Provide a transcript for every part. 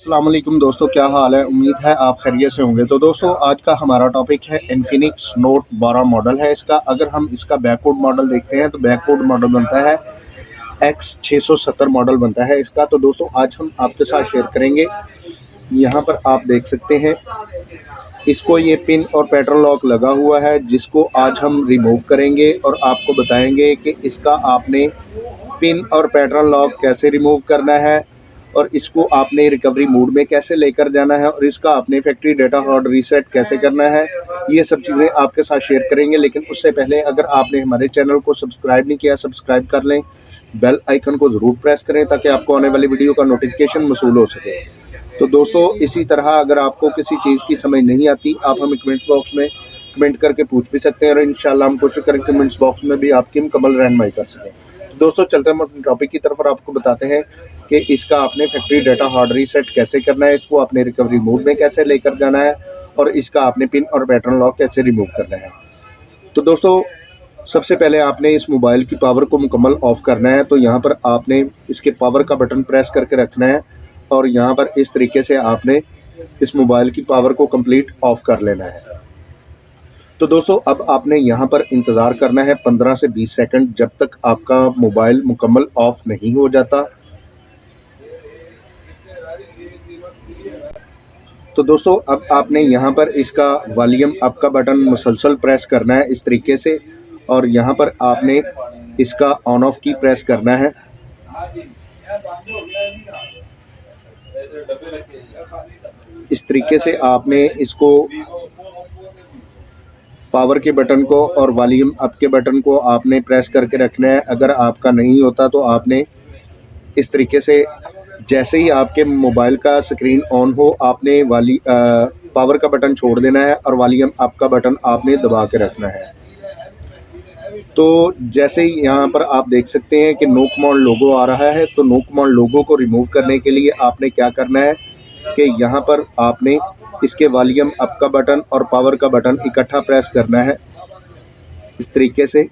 अस्सलाम वालेकुम दोस्तों, क्या हाल है। उम्मीद है आप खैरियत से होंगे। तो दोस्तों आज का हमारा टॉपिक है इन्फिनिक्स नोट 12 मॉडल है इसका। अगर हम इसका बैकवर्ड मॉडल देखते हैं तो बैकवर्ड मॉडल बनता है X670 मॉडल बनता है इसका। तो दोस्तों आज हम आपके साथ शेयर करेंगे। यहाँ पर आप देख सकते हैं इसको, ये पिन और पैटर्न लॉक लगा हुआ है जिसको आज हम रिमूव करेंगे और आपको बताएंगे कि इसका आपने पिन और पैटर्न लॉक कैसे रिमूव करना है और इसको आपने रिकवरी मोड में कैसे लेकर जाना है और इसका आपने फैक्ट्री डेटा हार्ड रीसेट कैसे करना है। ये सब चीज़ें आपके साथ शेयर करेंगे। लेकिन उससे पहले अगर आपने हमारे चैनल को सब्सक्राइब नहीं किया, सब्सक्राइब कर लें, बेल आइकन को ज़रूर प्रेस करें ताकि आपको आने वाली वीडियो का नोटिफिकेशन मसूल हो सके। तो दोस्तों इसी तरह अगर आपको किसी चीज़ की समझ नहीं आती, आप हमें कमेंट्स बॉक्स में कमेंट करके पूछ भी सकते हैं और इंशाल्लाह हम कोशिश करें कमेंट्स बॉक्स में भी आपकी मुकम्मल रहनुमाई कर सकें। तो दोस्तों चलते हैं अपने टॉपिक की तरफ और आपको बताते हैं कि इसका आपने फैक्ट्री डाटा हार्ड रीसेट कैसे करना है, इसको आपने रिकवरी मोड में कैसे लेकर जाना है और इसका आपने पिन और पैटर्न लॉक कैसे रिमूव करना है। तो दोस्तों सबसे पहले आपने इस मोबाइल की पावर को मुकम्मल ऑफ़ करना है। तो यहाँ पर आपने इसके पावर का बटन प्रेस करके रखना है और यहाँ पर इस तरीके से आपने इस मोबाइल की पावर को कंप्लीट ऑफ़ कर लेना है। तो दोस्तों अब आपने यहाँ पर इंतज़ार करना है 15 से 20 सेकंड जब तक आपका मोबाइल मुकम्मल ऑफ़ नहीं हो जाता। तो दोस्तों अब आपने यहाँ पर इसका वॉल्यूम अप का बटन मुसलसल प्रेस करना है इस तरीके से और यहाँ पर आपने इसका ऑन ऑफ की प्रेस करना है। इस तरीके से आपने इसको पावर के बटन को और वॉल्यूम अप के बटन को आपने प्रेस करके रखना है। अगर आपका नहीं होता तो आपने इस तरीके से जैसे ही आपके मोबाइल का स्क्रीन ऑन हो आपने पावर का बटन छोड़ देना है और वॉल्यूम अप का बटन आपने दबा के रखना है। तो जैसे ही यहाँ पर आप देख सकते हैं कि नो कमांड लोगो आ रहा है। तो नो कमांड लोगो को रिमूव करने के लिए आपने क्या करना है कि यहाँ पर आपने इसके वॉल्यूम अप का बटन और पावर का बटन इकट्ठा प्रेस करना है इस तरीके से।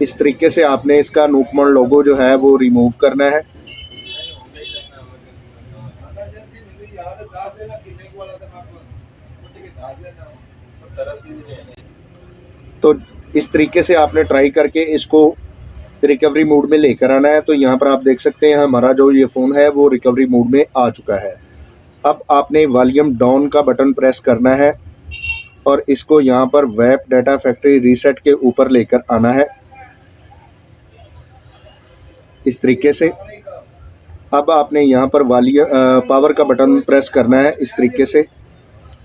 इस तरीके से आपने इसका नो कमांड लोगो जो है वो रिमूव करना है। तो इस तरीके से आपने ट्राई करके इसको रिकवरी मोड में लेकर आना है। तो यहाँ पर आप देख सकते हैं हमारा जो ये फ़ोन है वो रिकवरी मोड में आ चुका है। अब आपने वॉल्यूम डाउन का बटन प्रेस करना है और इसको यहाँ पर वेब डाटा फैक्ट्री रीसेट के ऊपर लेकर आना है इस तरीके से। अब आपने यहाँ पर पावर का बटन प्रेस करना है इस तरीके से।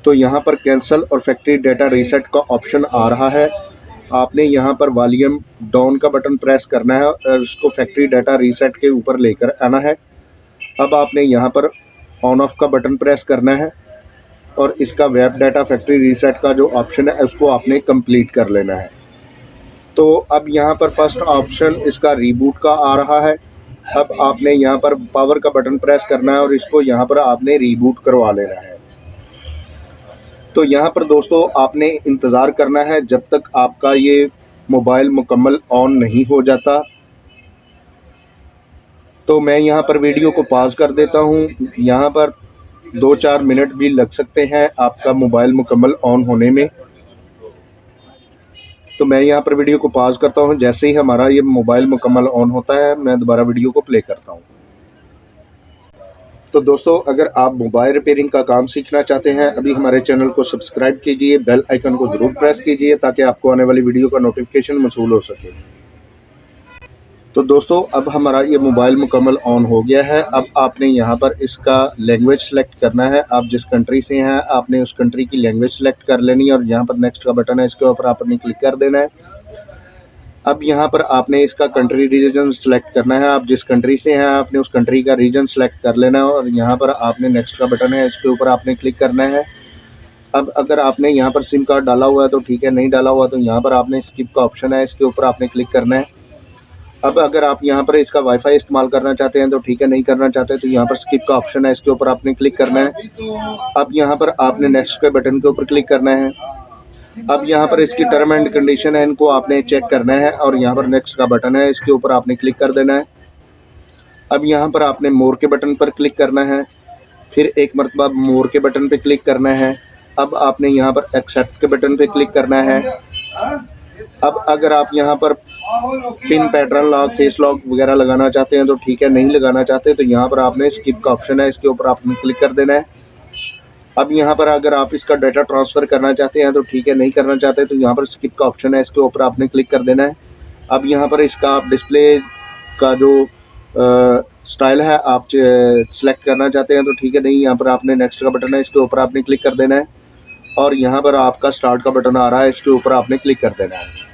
तो यहाँ पर कैंसिल और फैक्ट्री डाटा रीसेट का ऑप्शन आ रहा है। आपने यहाँ पर वॉल्यूम डाउन का बटन प्रेस करना है और इसको फैक्ट्री डाटा रीसेट के ऊपर लेकर आना है। अब आपने यहाँ पर ऑन ऑफ का बटन प्रेस करना है और इसका वेब डाटा फैक्ट्री रीसेट का जो ऑप्शन है उसको आपने कंप्लीट कर लेना है। तो अब यहाँ पर फर्स्ट ऑप्शन इसका रीबूट का आ रहा है। अब आपने यहाँ पर पावर का बटन प्रेस करना है और इसको यहाँ पर आपने रीबूट करवा लेना है। तो यहाँ पर दोस्तों आपने इंतज़ार करना है जब तक आपका ये मोबाइल मुकम्मल ऑन नहीं हो जाता। तो मैं यहाँ पर वीडियो को पॉज कर देता हूँ। यहाँ पर 2-4 मिनट भी लग सकते हैं आपका मोबाइल मुकम्मल ऑन होने में। तो मैं यहाँ पर वीडियो को पॉज करता हूँ। जैसे ही हमारा ये मोबाइल मुकम्मल ऑन होता है मैं दोबारा वीडियो को प्ले करता हूँ। तो दोस्तों अगर आप मोबाइल रिपेयरिंग का काम सीखना चाहते हैं अभी हमारे चैनल को सब्सक्राइब कीजिए, बेल आइकन को ज़रूर प्रेस कीजिए ताकि आपको आने वाली वीडियो का नोटिफिकेशन मसूल हो सके। तो दोस्तों अब हमारा ये मोबाइल मुकम्मल ऑन हो गया है। अब आपने यहाँ पर इसका लैंग्वेज सेलेक्ट करना है। आप जिस कंट्री से हैं आपने उस कंट्री की लैंग्वेज सेलेक्ट कर लेनी है और यहाँ पर नेक्स्ट का बटन है इसके ऊपर आपने क्लिक कर देना है। अब यहाँ पर आपने इसका कंट्री रीजन सेलेक्ट करना है। आप जिस कंट्री से हैं आपने उस कंट्री का रीजन सेलेक्ट कर लेना है और यहाँ पर आपने नेक्स्ट का बटन है इसके ऊपर आपने क्लिक करना है। अब अगर आपने यहाँ पर सिम कार्ड डाला हुआ है तो ठीक है, नहीं डाला हुआ तो यहाँ पर आपने स्किप का ऑप्शन है इसके ऊपर आपने क्लिक करना है। अब अगर आप यहाँ पर इसका वाईफाई इस्तेमाल करना चाहते हैं तो ठीक है, नहीं करना चाहते तो यहाँ पर स्किप का ऑप्शन है, इसके ऊपर आपने क्लिक करना है। अब यहाँ पर आपने नेक्स्ट के बटन के ऊपर क्लिक करना है। अब यहाँ पर इसकी टर्म एंड कंडीशन है, इनको आपने चेक करना है और यहाँ पर नेक्स्ट का बटन है, इसके ऊपर आपने क्लिक कर देना है। अब यहाँ पर आपने मोर के बटन पर क्लिक करना है, फिर एक मरतबा मोर के बटन पे क्लिक करना है। अब आपने यहाँ पर एक्सेप्ट के बटन पे क्लिक करना है। अब अगर आप यहाँ पर pin, pattern lock, face lock वगैरह लगाना चाहते हैं तो ठीक है, नहीं लगाना चाहते तो यहाँ पर आपने स्किप का ऑप्शन है, इसके ऊपर आपने क्लिक कर देना है। अब यहाँ पर अगर आप इसका डाटा ट्रांसफ़र करना चाहते हैं तो ठीक है, नहीं करना चाहते तो यहाँ पर स्किप का ऑप्शन है, इसके ऊपर आपने क्लिक कर देना है। अब यहाँ पर इसका आप डिस्प्ले का जो स्टाइल है आप सेलेक्ट करना चाहते हैं तो ठीक है, नहीं, यहाँ पर आपने नेक्स्ट का बटन है, इसके ऊपर आपने क्लिक कर देना है और यहाँ पर आपका स्टार्ट का बटन आ रहा है, इसके ऊपर आपने क्लिक कर देना है।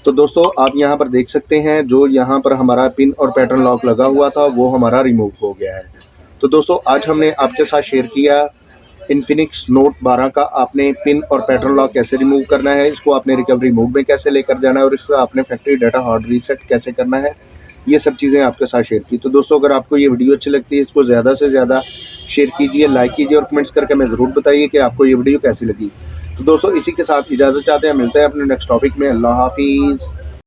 तो दोस्तों आप यहाँ पर देख सकते हैं जो यहाँ पर हमारा पिन और पैटर्न लॉक लगा हुआ था वो हमारा रिमूव हो गया है। तो दोस्तों आज हमने आपके साथ शेयर किया इन्फिनिक्स नोट 12 का आपने पिन और पैटर्न लॉक कैसे रिमूव करना है, इसको आपने रिकवरी मोड में कैसे लेकर जाना है और इसका आपने फैक्ट्री डाटा हार्ड रीसेट कैसे करना है, ये सब चीज़ें आपके साथ शेयर की। तो दोस्तों अगर आपको ये वीडियो अच्छी लगती है इसको ज़्यादा से ज़्यादा शेयर कीजिए, लाइक कीजिए और कमेंट्स करके हमें ज़रूर बताइए कि आपको ये वीडियो कैसी लगी। तो दोस्तों इसी के साथ इजाज़त चाहते हैं, मिलते हैं अपने नेक्स्ट टॉपिक में। अल्लाह हाफिज़।